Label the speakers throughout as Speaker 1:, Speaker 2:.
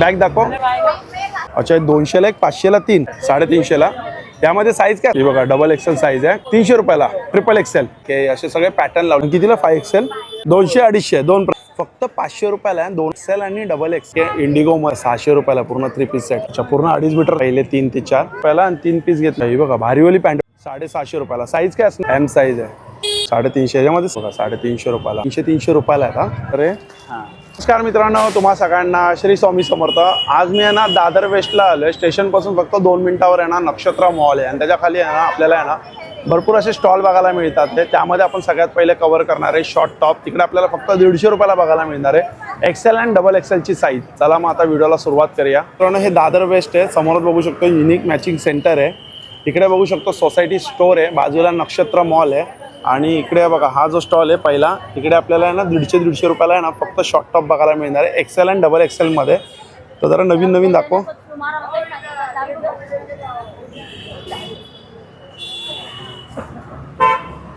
Speaker 1: Bag दाखव. अच्छा 200 ला एक, 500 ला 3, 350 ला. त्यामध्ये साईज काय बघा, डबल एक्सेल साईज आहे 300 रुपयाला, ट्रिपल एक्सेल के असे सगळे पॅटर्न लावून. कितीला 5 एक्सेल 200 250 दोन फक्त 500 रुपयाला 2 एक्सेल आणि डबल एक्सेल. इंडिगो मध्ये 600 रुपयाला पूर्ण 3 पीस सेट. अच्छा पूर्ण 2.5 मीटर राहिले 3 ते 4 रुपयाला आणि 3 पीस घेतलं. ही बघा भारीवाली पॅन्ट 750 रुपयाला. साईज काय असणार, एम साईज आहे. 350 याच्यामध्ये बघा 350 रुपयाला, 300 रुपयाला आहे का. अरे नमस्कार मित्रांनो, तुम्हा सगळ्यांना श्री स्वामी समर्थ. आज मी आहे ना दादर वेस्टला आलोय. स्टेशन पासून फक्त 2 मिनिटावर आहे ना नक्षत्र मॉल आहे आणि त्याच्या खाली आहे ना आपल्याला आहे ना भरपूर असे स्टॉल बघायला मिळतात. त्यामध्ये आपण सगळ्यात पहिले कव्हर करणार आहे शॉर्ट टॉप. तिकडे आपल्याला फक्त 150 रुपयाला बघायला मिळणार आहे एक्सेल आणि डबल एक्सेलची साईज. चला मग आता व्हिडिओला सुरुवात करूया. मित्रांनो हे दादर वेस्ट आहे. समोरच बघू शकतो युनिक मॅचिंग सेंटर आहे. इकडे बघू शकतो सोसायटी स्टोर आहे, बाजूला नक्षत्र मॉल आहे आणि इकडे बघा हा जो स्टॉल आहे पहिला, इकडे आपल्याला आहे ना 150 रुपयाला आहे ना फक्त शॉर्ट टॉप बघायला मिळणार आहे एक्सेल आणि डबल एक्सेल मध्ये. तर जरा नवीन नवीन दाखव.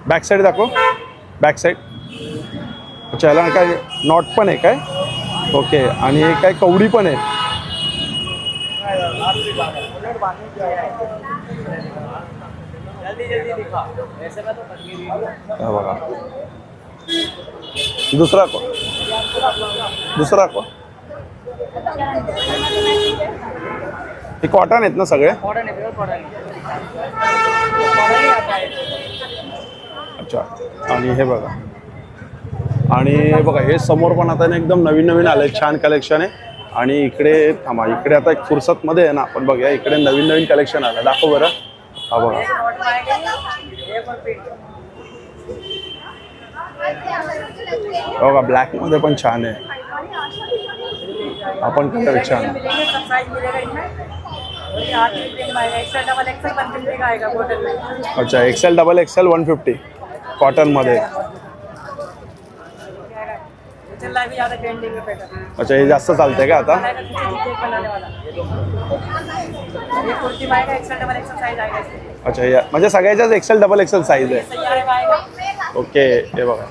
Speaker 1: बॅक साईड दाखव, बॅक साईड. अच्छा याला काय नॉट पण आहे काय, ओके. आणि हे काय कवडी पण आहे. बघा दुसरा को, दुसरा को. हे कॉटन आहेत ना सगळे. अच्छा आणि हे बघा, आणि हे बघा हे समोर पण आता एकदम नवीन नवीन आलंय, छान कलेक्शन आहे. आणि इकडे थांबा, इकडे आता एक फुर्सत मध्ये आहे ना आपण बघूया, इकडे नवीन नवीन कलेक्शन आलं. दाखव बरं. हा बघा बघा ब्लॅक मध्ये पण छान आहे. आपण कलर छान. अच्छा एक्सेल डबल एक्सेल 150 कॉटन मध्ये. अच्छा हे जास्त चालतंय का आता. अच्छा या म्हणजे सगळ्याच्याच एक्सेल डबल एक्सेल साईज आहे. ओके हे बघा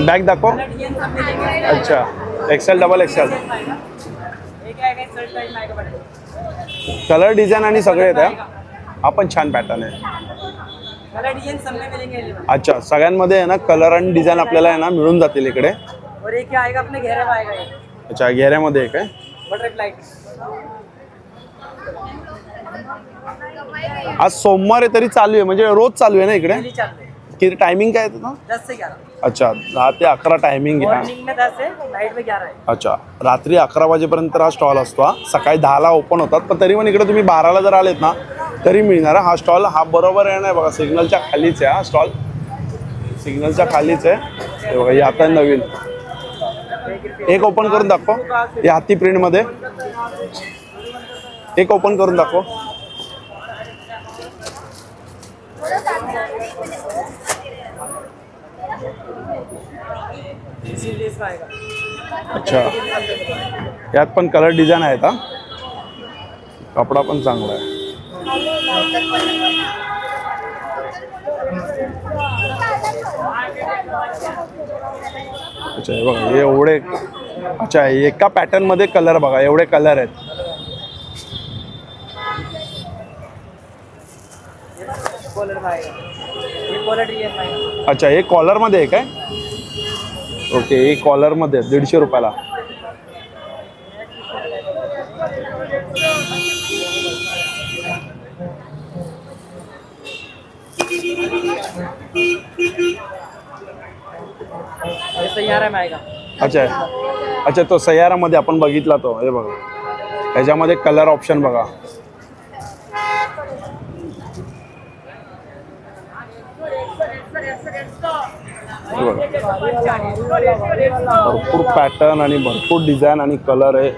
Speaker 1: बॅग दाखव. अच्छा XL double Excel colour design आणि सगळे आहेत. हा पण छान पॅटर्न आहे. अच्छा सगळ्यांमध्ये आहे ना कलर आणि डिझाईन आपल्याला आहे ना मिळून जातील इकडे. अच्छा घेऱ्यामध्ये आहे काय. आज सोमवार आहे तरी चालू आहे, म्हणजे रोज चालू आहे ना इकडे. किती टायमिंग काय आहे त्याचं.
Speaker 2: 10 से 11.
Speaker 1: अच्छा 10 ते 11 टायमिंग आहे.
Speaker 2: मॉर्निंग में 10 है, नाइट में 11 है.
Speaker 1: अच्छा रात्री 11 वाजेपर्यंत हा स्टॉल असतो. हा सकाळी 10ला ओपन होतात, पण तरी पण इकडे तुम्ही 12ला जर आलेत ना तरी मिळणार हा स्टॉल. हा बरोबर आहे ना बघा सिग्नलच्या खालीच आहे हा स्टॉल, सिग्नलच्या खालीच आहे. हे बघा हे आता नवीन एक ओपन करून दाखव. हे हाती प्रिंट मध्ये एक ओपन करून दाखव. अच्छा यात पण कलर डिझाईन आहेत. हा कपडा पण चांगला आहे. अच्छा हे बघा हे एवढे. अच्छा एका पॅटर्न मध्ये कलर बघा, एवढे कलर आहेत. अच्छा हे कॉलर मध्ये आहे काय. ओके हे कॉलर मध्ये 150 रुपयाला. अच्छा अच्छा तो सयारामध्ये आपण बघितला तो. हे बघा ह्याच्यामध्ये कलर ऑप्शन बघा. भरपूर पॅटर्न आणि भरपूर डिझाईन आणि कलर आहे.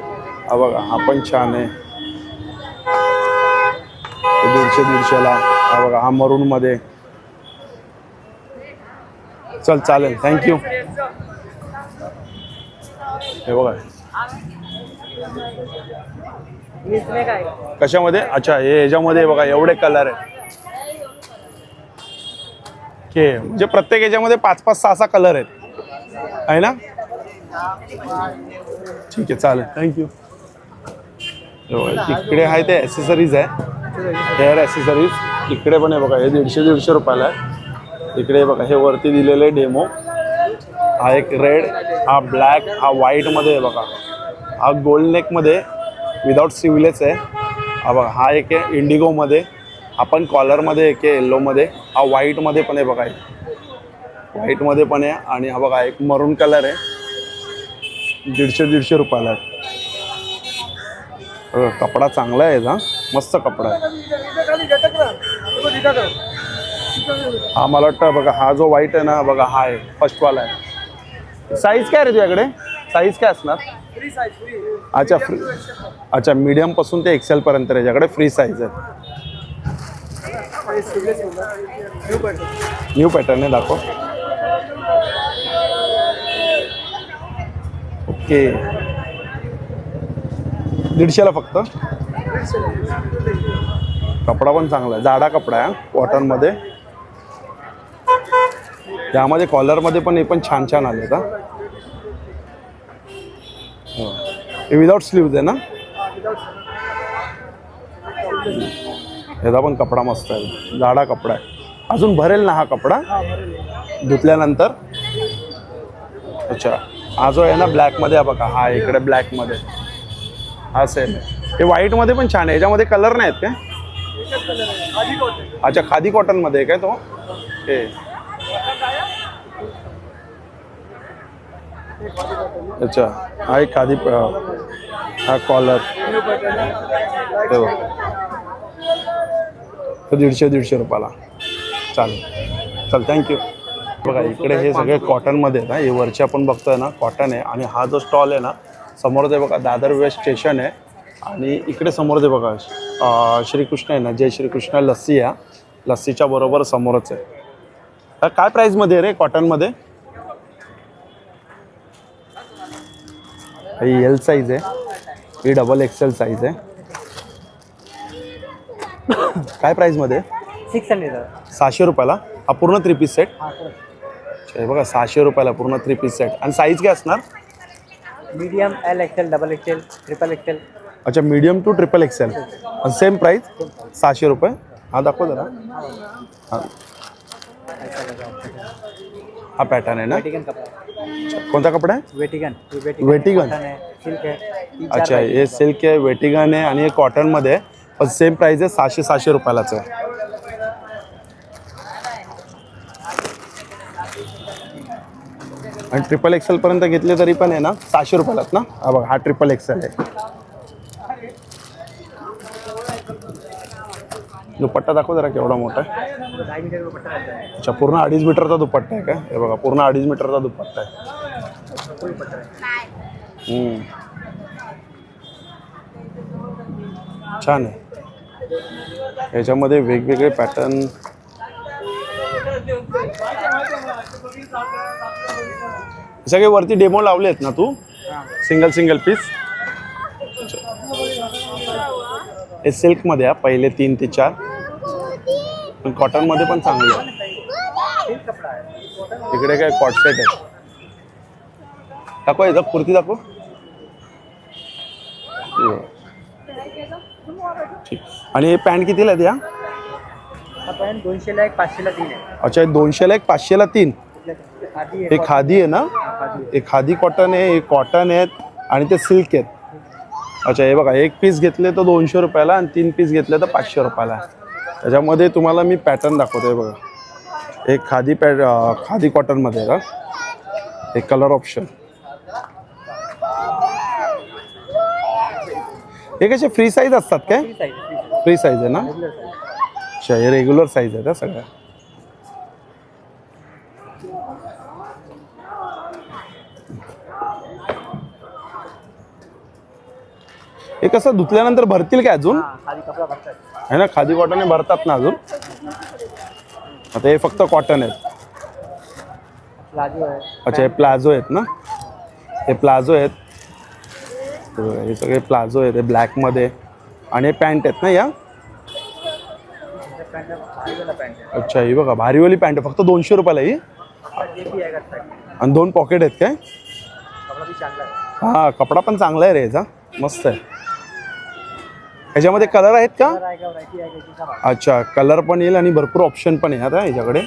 Speaker 1: हा बघा हा पण छान आहे 150-150ला. हा बघा हा मरून मध्ये. चल चालेल थँक्यू. हे बघा कशामध्ये. अच्छा हे ह्याच्यामध्ये बघा एवढे कलर आहे. ओके, म्हणजे प्रत्येक याच्यामध्ये 5-5, 6-6 कलर आहेत आहे ना. ठीक आहे, चालेल, थँक्यू. इकडे आहे ते ॲसेसरीज आहे, हेअर ॲसेसरीज. इकडे पण आहे बघा, हे 150-150 रुपयाला आहे. इकडे बघा, हे वरती दिलेले डेमो. हा एक रेड, हा ब्लॅक, हा व्हाईटमध्ये आहे बघा. हा गोल्ड नेकमध्ये विदाउट सिवलेस आहे. हा बघा, हा एक आहे इंडिगोमध्ये. आपण कॉलरमध्ये एक आहे येल्लोमध्ये. हा व्हाईटमध्ये पण आहे बघा, व्हाईटमध्ये पण आहे. आणि हा बघा एक मरून कलर आहे, 150-150 रुपयाला आहे. कपडा चांगला आहे याचा, मस्त कपडा आहे. हा मला वाटतं बघा, हा जो व्हाईट आहे ना बघा, हा आहे फर्स्टवाला आहे. साईज काय रे तुझ्याकडे, साईज काय असणार? अच्छा, फ्री. अच्छा, मीडियमपासून ते एक्सेलपर्यंत याच्याकडे फ्री साईज आहे. न्यू पॅटर्न आहे, दाखव. ओके, 150ला फक्त. कपडा पण चांगला आहे, जाडा कपडा आहे कॉटनमध्ये. यामध्ये कॉलरमध्ये पण हे पण छान छान आले का. हे विदाउट स्लीव्ज आहे ना. ह्याचा पण कपडा मस्त आहे, जाडा कपडा आहे. अजून भरेल ना हा कपडा धुतल्यानंतर. अच्छा, हा जो आहे ना ब्लॅकमध्ये, हा बघा, हा इकडे ब्लॅकमध्ये हा सेम आहे. हे व्हाईटमध्ये पण छान आहे. याच्यामध्ये कलर नाही आहेत काय? अच्छा, खादी कॉटनमध्ये आहे काय तो? हे अच्छा, हा एक खादी, हा कॉलर, तो 150-150 रुपयाला. चालेल, चल, थँक्यू. बघा, इकडे हे सगळे कॉटनमध्ये आहेत. हे वरचे आपण बघतोय ना कॉटन आहे. आणि हा जो स्टॉल आहे ना समोर ते बघा, दादर वेस्ट स्टेशन आहे. आणि इकडे समोर ते बघा, श्रीकृष्ण आहे ना, जय श्रीकृष्ण लस्सी आहे. लस्सीच्या बरोबर समोरच आहे. काय प्राईजमध्ये आहे रे कॉटनमध्ये? ही एल साईज आहे, ही डबल एक्सेल साईज आहे. काय प्राईजमध्ये?
Speaker 2: 600.
Speaker 1: 600 रुपयाला हा पूर्ण 3 पीस सेट. अच्छा, हे बघा, 600 रुपयाला पूर्ण 3 पीस सेट. आणि साईज काय असणार?
Speaker 2: Medium, L XL, double Excel, triple Excel.
Speaker 1: अच्छा, मीडियम टू ट्रिपल एक्सेल. आणि सेम प्राईस 600 रुपये. हा दाखव जरा. हा पॅटर्न आहे ना.
Speaker 2: वेटिगन कपड़ा,
Speaker 1: कोणता कपडा आहे?
Speaker 2: वेटिगन.
Speaker 1: वेटिगन.
Speaker 2: कॉटन है, सिल्क है.
Speaker 1: अच्छा, हे सिल्क आहे, वेटिगन आहे आणि हे कॉटनमध्ये आहे. पण सेम प्राईस आहे, 600 रुपयालाच आहे. आणि ट्रिपल एक्सेलपर्यंत घेतले तरी पण आहे ना 600 रुपयालाच ना. हा बघा, हा ट्रिपल एक्सेल आहे. दुपट्टा दाखव जरा, केवढा मोठा आहे.
Speaker 2: 2.5 मीटर दुपट्टा रहता है.
Speaker 1: अच्छा, पूर्ण 2.5 मीटरचा दुपट्टा आहे का? हे बघा, पूर्ण 2.5 मीटरचा दुपट्टा आहे.
Speaker 2: कोई दुपट्टा है.
Speaker 1: छान आहे. याच्यामध्ये वेगवेगळे पॅटर्न. सगळे वरती डेमो लावले आहेत ना तू, सिंगल पीस. हे सिल्कमध्ये आहे, पहिले 3 ते 4. पण कॉटनमध्ये पण चांगले आहे. इकडे काय कॉट सेट आहे. दाखव, याचा कुर्ती दाखव. ठीक. आणि हे पॅन्ट कितीला आहेत या?
Speaker 2: हा पॅन्ट 200ला 1, 500ला 3 आहे.
Speaker 1: अच्छा, 200ला 1, 500ला 3.
Speaker 2: खादी
Speaker 1: हे खादी आहे ना. हे खादी कॉटन आहे, हे कॉटन आहेत आणि ते सिल्क आहेत. अच्छा, हे बघा, 1 पीस घेतले तर 200 रुपयाला आणि 3 पीस घेतले तर 500 रुपयाला. त्याच्यामध्ये तुम्हाला मी पॅटर्न दाखवतोय बघा. एक खादी कॉटनमध्ये आहे का, एक कलर ऑप्शन. हे कसे फ्री साईज असतात काय? फ्री साईज आहे ना. अच्छा, हे रेग्युलर साईज आहे का सगळ्या? हे कसं धुतल्यानंतर भरतील काय अजून?
Speaker 2: खादी कपडा भरता
Speaker 1: है ना, खादी कॉटन भरतात ना अजून. आता हे फक्त कॉटन आहेत.
Speaker 2: प्लाझो आहे.
Speaker 1: अच्छा, हे प्लाझो आहेत ना. हे प्लाझो आहेत, हे सगळे प्लाझो आहेत. हे ब्लॅकमध्ये. आणि हे पॅन्ट आहेत ना या.
Speaker 2: पॅन्ट भारीवाला पॅन्ट आहे.
Speaker 1: अच्छा ही बघा भारीवाली पॅन्ट आहे, फक्त 200 रुपयाला ही.
Speaker 2: ते बी आहे का साठी.
Speaker 1: आणि 2 पॉकेट आहेत काय?
Speaker 2: कपडा बी चांगला आहे.
Speaker 1: हां कपडा पण चांगला आहे रे याचा, मस्त आहे. ह्याच्यामध्ये कलर आहेत का?
Speaker 2: कलर आहे का व्हरायटी आहे का ती सांगा.
Speaker 1: अच्छा कलर पण येईल आणि भरपूर ऑप्शन पण आहे आता ह्याच्याकडे.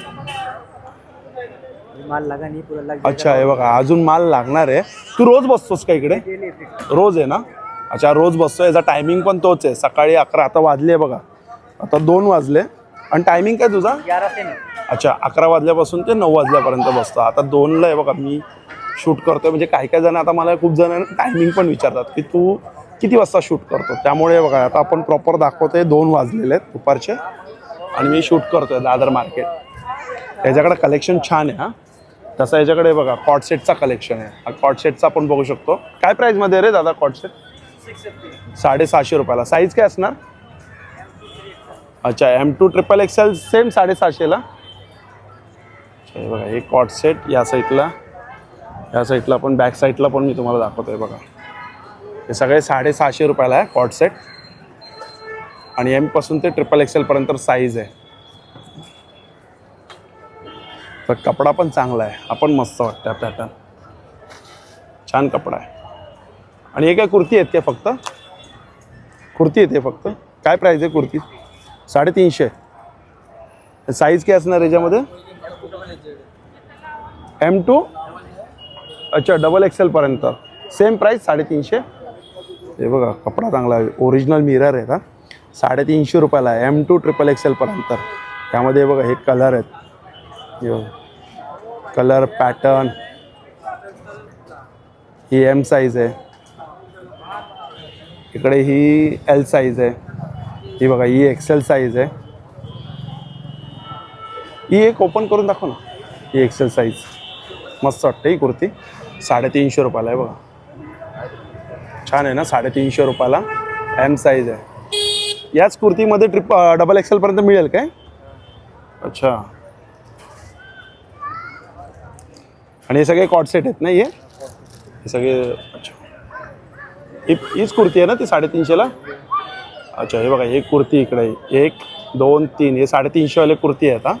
Speaker 2: माल लगा नाही पूरा लग
Speaker 1: अच्छा हे बघा अजून माल लागणार आहे. तू रोज बसतोस का इकडे?
Speaker 2: डेली
Speaker 1: रोज आहे ना? अच्छा रोज बसतो. याचा टायमिंग पण तोच आहे, सकाळी 11. आता वाजले बघा, आता 2 वाजले. आणि टायमिंग काय तुझा?
Speaker 2: 11 से 9.
Speaker 1: अच्छा 11 वाजल्यापासून ते 9 वाजल्यापर्यंत बसतो. आता 2ला आहे बघा मी शूट करतोय. म्हणजे काही काही जण आता मला खूप जण टायमिंग पण विचारतात की तू किती वाजता शूट करतो. त्यामुळे बघा आता आपण प्रॉपर दाखवतोय 2 वाजलेले आहेत दुपारचे आणि मी शूट करतोय दादर मार्केट. याच्याकडे कलेक्शन छान आहे. हां तसं याच्याकडे बघा कॉट सेटचा कलेक्शन आहे. हा कॉट सेटचा आपण बघू शकतो. काय प्राईजमध्ये रे दादा कॉट सेट? 750 रुपयाला. साईज काय असणार? अच्छा M2 XXL सेम 750ला. हे बघा हे कॉट सेट या साईडला पण बॅक साईडला पण मी तुम्हाला दाखवतोय बघा. हे सगळे 750 रुपयाला आहे कॉट सेट आणि M पासून ते XXL पर्यंत साईज आहे. तर कपडा पण चांगला आहे, आपण मस्त वाटतं पॅटर्न, छान कपडा आहे. आणि हे काय कुर्ती आहेत काय? फक्त कुर्ती येते फक्त. काय प्राईज आहे कुर्ती? 350. साईज काय असणार याच्यामध्ये? M2 अच्छा XXL पर्यंत सेम प्राईस 350. हे बघा कपडा चांगला आहे, ओरिजिनल मिरर आहे का. 350 रुपयाला आहे M2 XXL पर्यंत. त्यामध्ये बघा हे कलर आहेत, कलर पॅटर्न. ही M साईज आहे, इकडे ही L साईज आहे, ही बघा ही XL साईज आहे. ही एक ओपन करून दाखव ना. ही XL साईज मस्त वाटते. ही कुर्ती 350 रुपयाला आहे बघा, छान आहे ना. 350 रुपयाला M साईज आहे. याच कुर्तीमध्ये XXL पर्यंत मिळेल काय? अच्छा आणि हे सगळे कॉट सेट आहेत ना? हे सगळे अच्छा हीच कुर्ती आहे ना ती 350ला? अच्छा हे बघा हे कुर्ती इकडे 1 2 3 हे 350 वाले कुर्ती आहे आता.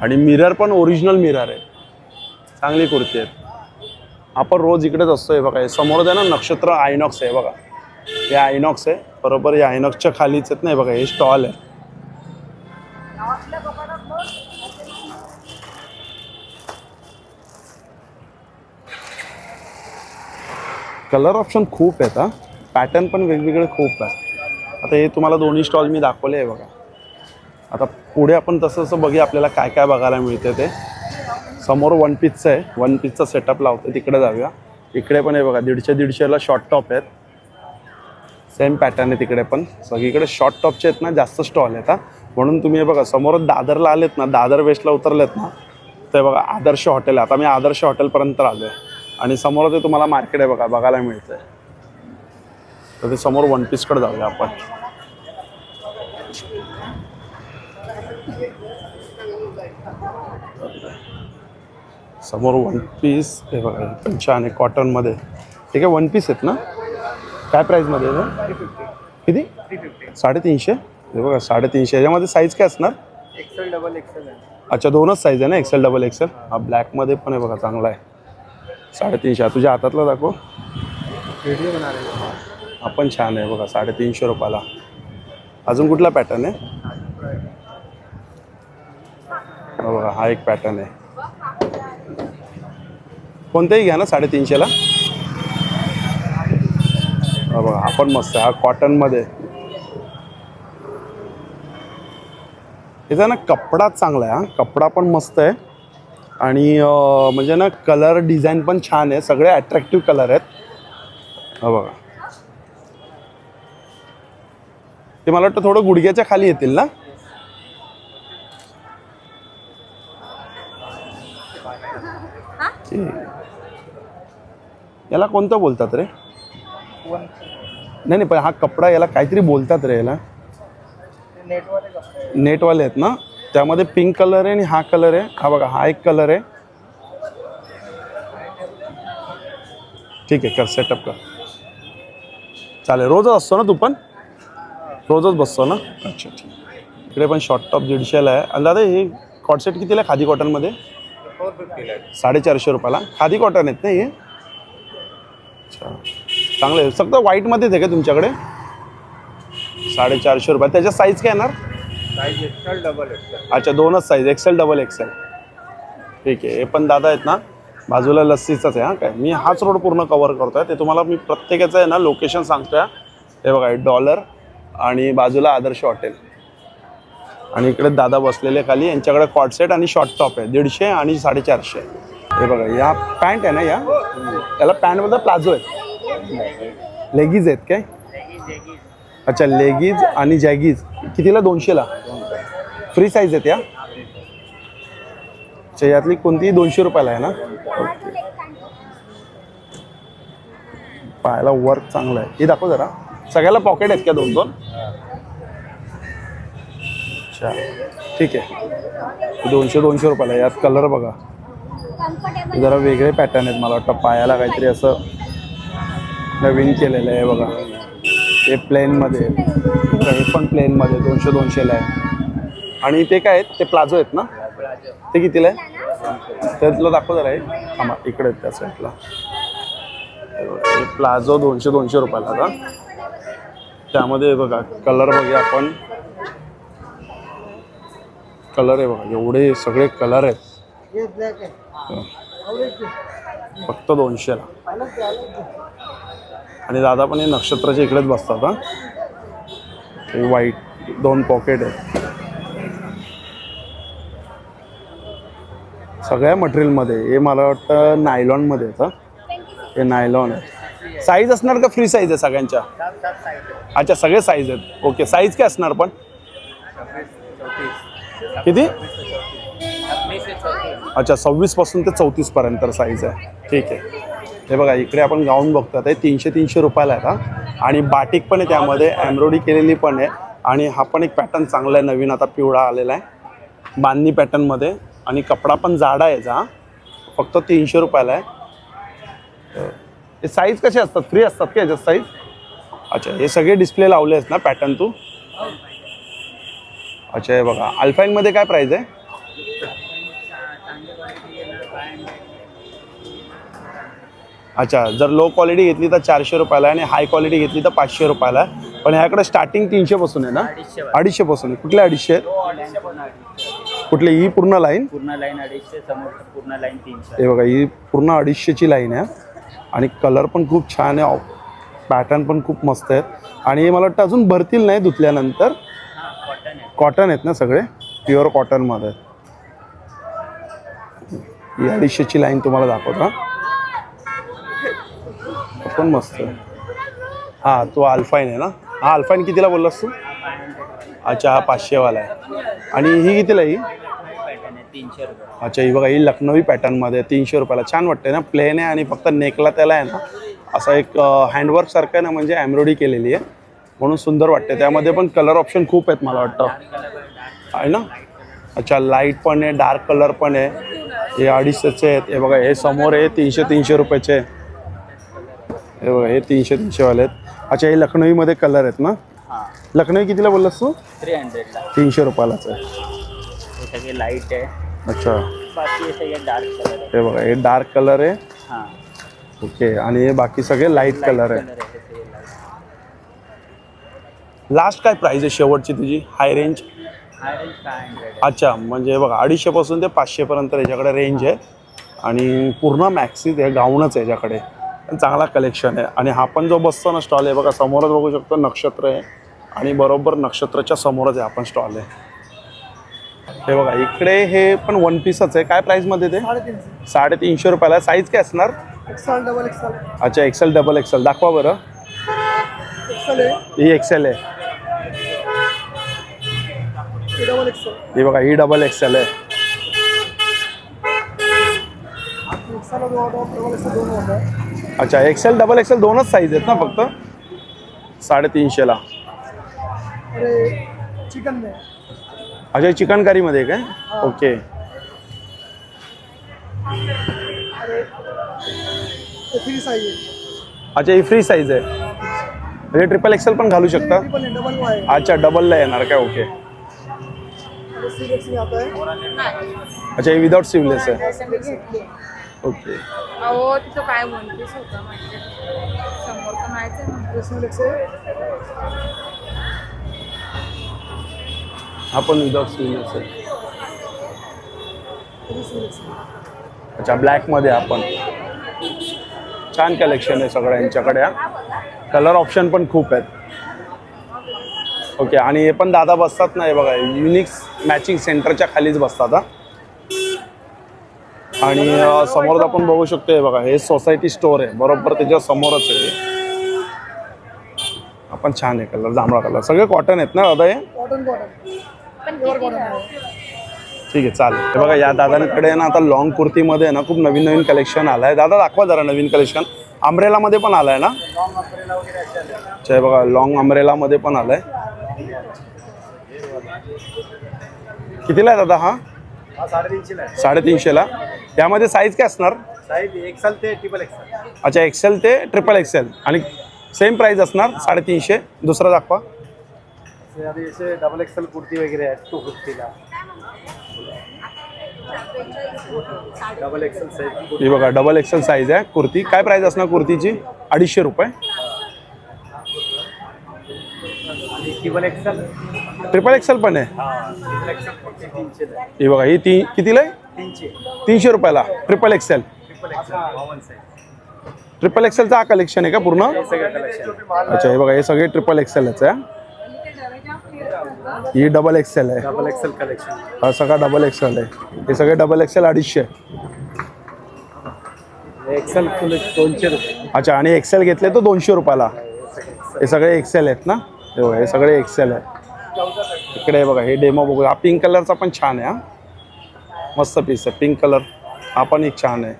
Speaker 1: आणि मिरर पण ओरिजिनल मिरर आहे, चांगली कुर्ती आहे. आपण रोज इकडेच असतोय बघा. हे समोर आहे ना नक्षत्र आयनॉक्स आहे बघा, हे आयनॉक्स आहे बरोबर. या आयनॉक्सच्या खालीच आहेत नाही बघा हे स्टॉल आहे. कलर ऑप्शन खूप आहेत हा, पॅटर्न पण वेगवेगळे खूप आहे. आता हे तुम्हाला दोन्ही स्टॉल मी दाखवले आहे बघा. आता पुढे आपण तसं बघूया आपल्याला काय काय बघायला मिळते ते. समोर 1 पीसचं आहे, 1 पीसचा सेटअप लावतो, तिकडे जाऊया. इकडे पण आहे बघा 150-150ला शॉर्ट टॉप आहेत, सेम पॅटर्न आहे तिकडे पण. सगळीकडे शॉर्ट टॉपचे आहेत ना जास्त स्टॉल आहेत. म्हणून तुम्ही हे बघा समोर दादरला आलेत ना, दादर वेस्टला उतरलेत ना, ते बघा आदर्श हॉटेल आहे. आता मी आदर्श हॉटेलपर्यंत आलो आहे आणि समोर ते तुम्हाला मार्केट आहे बघा बघायला मिळतं आहे. तर ते समोर 1 पीसकडे जाऊया आपण. समोर 1 पीस हे बघा पण छान आहे कॉटनमध्ये. ठीक आहे 1 पीस आहेत ना? काय प्राईजमध्ये आहे? किती? 350. हे बघा 350. याच्यामध्ये साईज काय असणार?
Speaker 2: XL XXL आहे.
Speaker 1: अच्छा 2च साईज आहे ना XL XXL. हा ब्लॅकमध्ये पण आहे बघा चांगला आहे. 350. तुझ्या हातातला दाखव.
Speaker 2: व्हिडिओ बना रहे.
Speaker 1: हा पण छान आहे बघा 350 रुपयाला. अजून कुठला पॅटर्न आहे? हा बघा हा एक पॅटर्न आहे. कोणताही घ्या ना 350ला. हा बघा हा पण मस्त आहे, हा कॉटनमध्ये. याचा ना कपडा चांगला आहे, हा कपडा पण मस्त आहे. आणि म्हणजे ना कलर डिझाईन पण छान आहे, सगळे अट्रॅक्टिव्ह कलर आहेत. हा बघा ते मला वाटतं थोडं गुडघ्याच्या खाली येतील ना. याला कोणतं बोलतात रे? नाही पण हा कपडा याला काहीतरी बोलतात रे याला. नेटवाले आहेत ना, त्यामध्ये पिंक कलर आहे आणि हा कलर आहे. हा बघा हा एक कलर आहे. ठीक आहे कर सेटअप कर, चालेल. रोजच असतो ना तू पण? रोजच बसतो ना. अच्छा ठीक. इकडे पण शॉर्ट टॉप 150ला आहे. आणि दादा हे कॉटसेट कितीला आहे खादी कॉटनमध्ये? 450 रुपयाला. खादी कॉटन आहेत ना हे? अच्छा चांगलं आहे. फक्त व्हाईटमध्येच आहे का तुमच्याकडे? 450 रुपये. त्याच्या साईज काय येणार?
Speaker 2: Size Excel double XL.
Speaker 1: अच्छा दोनच साईज एक्सेल डबल एक्सेल. ठीक आहे. हे पण दादा आहेत ना बाजूला लस्सीचाच आहे. हां काय मी हाच रोड पूर्ण कवर करतो आहे. ते तुम्हाला मी प्रत्येकाचं आहे ना लोकेशन सांगतो आहे. हे बघा डॉलर आणि बाजूला आदर्श हॉटेल आणि इकडे दादा बसलेले खाली. यांच्याकडे कॉटसेट आणि शॉर्ट टॉप आहे 150 आणि 450. हे बघा या पॅन्ट आहे ना या त्याला पॅन्टमध्ये प्लाझो आहेत. लेगीज आहेत काय? अच्छा लेगीज आणि जॅगीज कितीला? 200ला. फ्री साईज आहेत या. अच्छा यातली कोणतीही 200 रुपयाला आहे ना. ओके. पायाला वर्क चांगलं आहे. हे दाखव जरा. सगळ्याला पॉकेट आहेत का 2-2? अच्छा ठीक आहे. 200 रुपयाला. यात कलर बघा जरा वेगळे पॅटर्न आहेत. मला वाटतं पायाला काहीतरी असं नवीन केलेलं आहे बघा. हे प्लेनमध्ये हे पण प्लेनमध्ये 200ला आहे. आणि ते काय आहेत? ते प्लाझो आहेत ना? ते कितीला आहे? त्यातलं दाखव जरा. आहे आम्हा इकडे आहेत त्या साईडला. हे प्लाझो 200 रुपयाला का? त्यामध्ये बघा कलर बघूया आपण. कलर आहे बघा एवढे सगळे कलर आहेत. फक्त 200ला. आणि दादा पण हे नक्षत्राच्या इकडेच बसतात. हां हे व्हाईट 2 पॉकेट आहेत. सगळ्या मटेरियलमध्ये. हे मला वाटतं नायलॉनमध्ये येतं. हे नायलॉन आहे. साईज असणार का फ्री साईज आहे सगळ्यांच्या? अच्छा सगळे साईज आहेत. ओके साईज काय असणार पण? किती? अच्छा 26 पासून ते 34 पर्यंत साईज आहे. ठीक आहे. हे बघा इकडे आपण गाऊन बघतात. हे 300 रुपयाला आहे का? आणि बाटिक पण आहे त्यामध्ये एम्ब्रॉयडरी केलेली पण आहे. आणि हा पण एक पॅटर्न चांगला आहे नवीन आता पिवळा आलेला आहे बांधणी पॅटर्नमध्ये. आणि कपडा पण जाडा आहे याचा. फक्त 300 रुपयाला आहे. हे साईज कसे असतात? फ्री असतात का याच्यात साईज? अच्छा हे सगळे डिस्प्ले लावले आहेत ना पॅटर्न तू? अच्छा हे बघा अल्फाईनमध्ये काय प्राईज आहे? अच्छा जर लो क्वालिटी घेतली तर 400 रुपयाला आहे आणि हाय क्वालिटी घेतली तर 500 रुपयाला आहे. पण ह्याकडे स्टार्टिंग 300 पासून आहे ना? 250 पासून आहे. कुठले 250 आहेत? कुठली ही पूर्ण लाईन?
Speaker 2: पूर्ण लाईन 250. समोर पूर्ण लाईन 300.
Speaker 1: हे बघा ही पूर्ण 250ची लाईन आहे. आणि कलर पण खूप छान आहे. पॅटर्न पण खूप मस्त आहेत. आणि मला वाटतं अजून भरतील नाही धुतल्यानंतर. कॉटन आहेत ना सगळे? प्युअर कॉटनमध्ये. ही 250ची लाईन तुम्हाला दाखवता. पण मस्त आहे. हां तो अल्फाईन आहे ना? हा अल्फाईन कितीला बोललास तू? अच्छा हा 500वाला आहे. आणि ही कितीला ही?
Speaker 2: 300 रुपये.
Speaker 1: अच्छा ही बघा ही लखनवी पॅटर्नमध्ये 300 रुपयाला. छान वाटते ना. प्लेन आहे आणि फक्त नेकला त्याला आहे ना असा एक हँडवर्क सारखं आहे ना म्हणजे एम्ब्रॉयडरी केलेली आहे म्हणून सुंदर वाटते. त्यामध्ये पण कलर ऑप्शन खूप आहेत मला वाटतं आहे ना. अच्छा लाईट पण आहे डार्क कलर पण आहे. हे 250चे आहेत. हे बघा हे समोर आहे 300 रुपयाचे. हे बघा हे 300 वाले आहेत. अच्छा हे लखनवीमध्ये कलर आहेत ना? लखनवी कितीला बोललास तू?
Speaker 2: 300ला.
Speaker 1: 300 रुपयालाच आहे.
Speaker 2: हे सगळे लाईट आहे.
Speaker 1: अच्छा
Speaker 2: बाकी हे सगळे डार्क कलर आहे.
Speaker 1: हे बघा हे डार्क कलर आहे.
Speaker 2: हां
Speaker 1: ओके आणि हे बाकी सगळे लाईट कलर आहे. लास्ट काय प्राइस आहे शेवटची तुझी हाय रेंज?
Speaker 2: High range 500.
Speaker 1: अच्छा म्हणजे बघा 250 पासून ते 500 पर्यंत याच्याकडे रेंज आहे. आणि पूर्ण मॅक्सीज आहे गाऊनच आहे याच्याकडे. चांगला कलेक्शन आहे. आणि हा पण जो बसतो ना स्टॉल आहे बघा समोरच बघू शकतो नक्षत्र आहे. आणि बरोबर नक्षत्राच्या समोरच आहे आपण स्टॉल आहे. हे बघा इकडे हे पण 1 पीसच आहे. काय प्राईसमध्ये ते? 350 रुपयाला. साईज काय असणार?
Speaker 3: XL double XL.
Speaker 1: अच्छा एक्सेल डबल एक्सेल दाखवा बरं.
Speaker 3: एक्सेल आहे.
Speaker 1: ही एक्सेल आहे.
Speaker 3: Double XL.
Speaker 1: ही बघा ही डबल एक्सेल आहे.
Speaker 3: एक्सेल डबल एक्सेल दोन होतं.
Speaker 1: अच्छा एक्सेल डबल एक्सेल दोनच साईज आहेत ना फक्त? 350ला.
Speaker 3: अरे चिकन में.
Speaker 1: अच्छा चिकनकारीमध्ये काय? ओके.
Speaker 3: अरे फ्री साइज आहे.
Speaker 1: अच्छा ही फ्री साईज आहे. म्हणजे ट्रिपल एक्सेल पण घालू शकता.
Speaker 3: ट्रिपल है, डबल वो है.
Speaker 1: अच्छा डबलला येणार काय? ओके.
Speaker 3: और सीलेक्स में आता है.
Speaker 1: अच्छा हे विदाउट सिवलेस आहे.
Speaker 4: असं मी घेतली.
Speaker 1: ओके.
Speaker 4: अहो तिथं काय वन पीस होतं म्हणजे समोर तर नाहीच आहे ना.
Speaker 3: ये सीलेक्स है.
Speaker 1: हा पण विदाउट सिवलेस आहे.
Speaker 3: ये सीलेक्स है.
Speaker 1: अच्छा ब्लॅकमध्ये आपण छान कलेक्शन आहे सगळं यांच्याकडे. कलर ऑप्शन पण खूप आहेत. ओके. आणि हे पण दादा बसतात ना, हे बघा युनिक्स मॅचिंग सेंटरच्या खालीच बसतात. आणि समोर आपण बघू शकतो हे बघा, हे सोसायटी स्टोअर आहे बरोबर त्याच्या समोरच आहे. आपण छान आहे कलर, जांभळा कलर. सगळे कॉटन आहेत ना दादा हे?
Speaker 3: कॉटन प्योर कॉटन है.
Speaker 1: ठीक आहे चालेल. हे बघा या दादांकडे ना आता लॉंग कुर्तीमध्ये ना खूप नवीन नवीन कलेक्शन आलं आहे. दादा दाखवा जरा नवीन कलेक्शन. अम्ब्रेलामध्ये पण आलं आहे ना? अच्छा हे बघा लॉंग अम्ब्रेलामध्ये पण आलं आहे. कितीला आहे दादा हा?
Speaker 2: 350 आहे.
Speaker 1: 350ला. यामध्ये साईज काय असणार?
Speaker 2: साईज एक्सेल ते ट्रिपल एक्सेल.
Speaker 1: अच्छा एक्सेल ते ट्रिपल एक्सेल आणि सेम प्राइस असणार 350. दुसरा दाखवा.
Speaker 2: असे डबल एक्सेल कुर्ती वगैरे आहेत 250ला. Double XL size.
Speaker 1: ही बघा डबल एक्सेल साईज आहे कुर्ती. काय प्राइस असणार कुर्तीची? 250 रुपये.
Speaker 2: आणि ट्रिपल एक्सेल.
Speaker 1: ट्रिपल एक्सेल पण आहे.
Speaker 2: ट्रिपल एक्सेल कुर्ती 300 आहे.
Speaker 1: ही बघा ही कितीला आहे? 300 रुपयाला triple XL.
Speaker 2: Triple XL 52 size.
Speaker 1: Triple एक्सेलचा हा कलेक्शन आहे का पूर्ण?
Speaker 2: हे सगळं कलेक्शन.
Speaker 1: अच्छा हे बघा हे सगळे ट्रिपल एक्सेलच आहे. ही डबल एक्सेल आहे.
Speaker 2: Double Excel collection.
Speaker 1: हा सगळा डबल एक्सेल आहे. हे सगळे डबल एक्सेल 250.
Speaker 2: एक्सेल 200 रुपये.
Speaker 1: अच्छा आणि एक्सेल घेतले तर 200 रुपयाला. हे सगळे एक्सेल आहेत ना? हे बघा हे सगळे एक्सेल आहे. इकडे हे बघा हे डेमो बघू. हा पिंक कलरचा पण छान आहे. हा मस्त पीस आहे पिंक कलर. हा पण एक छान आहे.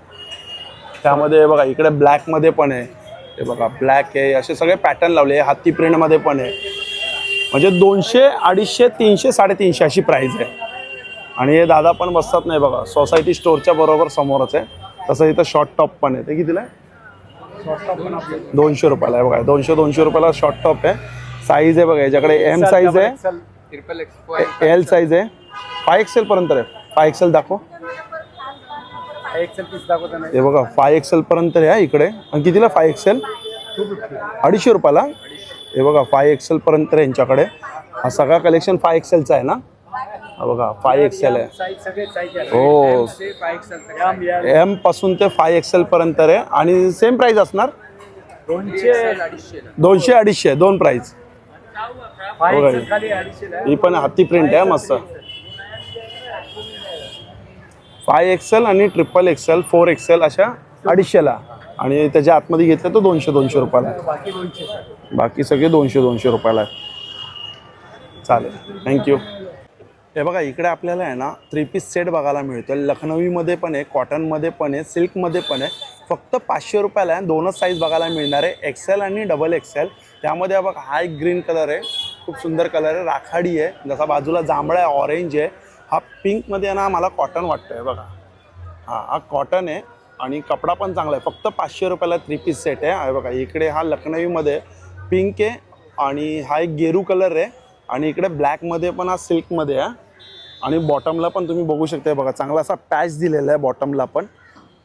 Speaker 1: त्यामध्ये हे बघा इकडे ब्लॅकमध्ये पण आहे. हे बघा ब्लॅक आहे. असे सगळे पॅटर्न लावले. हाती प्रिंटमध्ये पण आहे. म्हणजे 200, 250, 300, 350 अशी प्राईज आहे. आणि हे दादा पण बसतात नाही बघा सोसायटी स्टोअरच्या बरोबर समोरच आहे. तसं इथं शॉर्ट टॉप पण आहे. ते कितीला आहे? 200 रुपयाला आहे. बघा 200 रुपयाला शॉर्ट टॉप आहे. साईज आहे बघा याच्याकडे एम साईज आहे,
Speaker 2: ट्रिपल एक्सेल.
Speaker 1: एल साईज आहे, 5XL पर्यंत आहे. 5XL दाखव.
Speaker 2: एक्सेल पीस दाखवतो ना.
Speaker 1: हे बघा 5XL पर्यंत आहे इकडे. आणि कितीला 5XL? 250 रुपयाला. हे बघा 5XL पर्यंत आहे यांच्याकडे. हा सगळा कलेक्शन 5XLचा आहे ना? हा बघा 5XL आहे.
Speaker 2: साईज सगळे साईज आहे.
Speaker 1: हो
Speaker 2: एक्सेल.
Speaker 1: एम पासून ते 5XL पर्यंत आहे. आणि सेम प्राइस असणार 200, 250 दोन प्राइस.
Speaker 2: खाली 250
Speaker 1: ही पण हाती प्रिंट आहे मस्त. 5XL आणि ट्रिपल एक्सेल 4XL अशा 250ला. आणि त्याच्या आतमध्ये घेतलं तर 200 रुपयाला.
Speaker 2: बाकी 200.
Speaker 1: बाकी सगळे 200 रुपयाला आहे. चालेल थँक्यू. हे बघा इकडे आपल्याला आहे ना 3 पीस सेट बघायला मिळतो. लखनवीमध्ये पण आहे, कॉटनमध्ये पण आहे, सिल्कमध्ये पण आहे. फक्त 500 रुपयाला आहे. दोनच साईज बघायला मिळणार आहे, एक्सेल आणि डबल एक्सेल. त्यामध्ये बघा हा एक ग्रीन कलर आहे, खूप सुंदर कलर आहे, राखाडी आहे, जसा बाजूला जांभळा आहे, ऑरेंज आहे. हा पिंकमध्ये आहे ना मला कॉटन वाटतं आहे बघा. हा कॉटन आहे आणि कपडा पण चांगला आहे. फक्त 500 रुपयाला 3 पीस सेट आहे. बघा इकडे हा लखनवीमध्ये पिंक आहे आणि हा एक गेरू कलर आहे. आणि इकडे ब्लॅकमध्ये पण हा सिल्कमध्ये आहे. आणि बॉटमला पण तुम्ही बघू शकता बघा चांगला असा पॅच दिलेला आहे बॉटमला पण.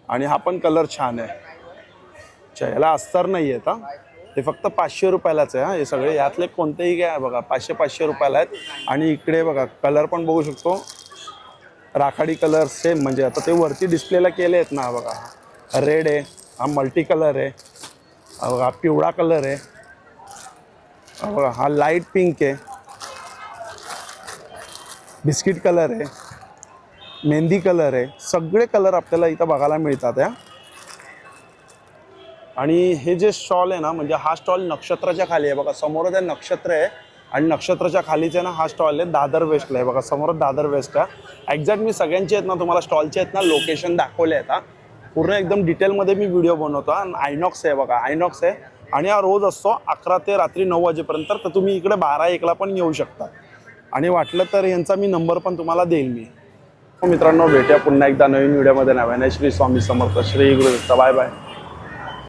Speaker 1: आणि हा पण कलर छान आहे. अच्छा याला अस्तर नाही आहेत. हे फक्त 500 रुपयालाच आहे. हे सगळे यातले कोणतेही काय बघा 500 रुपयाला आहेत. आणि इकडे बघा कलर पण बघू शकतो, राखाडी कलर सेम. म्हणजे आता ते वरती डिस्प्लेला केले आहेत ना. बघा हा रेड आहे, हा मल्टी कलर आहे, हा बघा पिवळा कलर आहे, हा बघा हा लाईट पिंक आहे, बिस्किट कलर आहे, मेहंदी कलर आहे. सगळे कलर आपल्याला इथं बघायला मिळतात. आणि हे जे स्टॉल आहे ना म्हणजे हा स्टॉल नक्षत्राच्या खाली आहे. बघा समोरच आहे नक्षत्र आहे आणि नक्षत्राच्या खालीच आहे ना हा स्टॉल आहे. दादर वेस्टला आहे बघा समोरच दादर वेस्ट आहे. एक्झॅक्ट मी सगळ्यांचे आहेत ना तुम्हाला स्टॉलचे आहेत ना लोकेशन दाखवले आहेत. पूर्ण एकदम डिटेलमध्ये मी व्हिडिओ बनवतो. आणि आयनॉक्स आहे बघा, आयनॉक्स आहे. आणि हा रोज असतो 11 ते रात्री 9 वाजेपर्यंत. तर तुम्ही इकडे 12-1ला पण येऊ शकता. आणि वाटलं तर यांचा मी नंबर पण तुम्हाला देईल मी. मित्रांनो भेटूया पुन्हा एकदा नवीन व्हिडिओमध्ये. नव्याने श्री स्वामी समर्थ, श्री गुरुदत्त. Bye bye.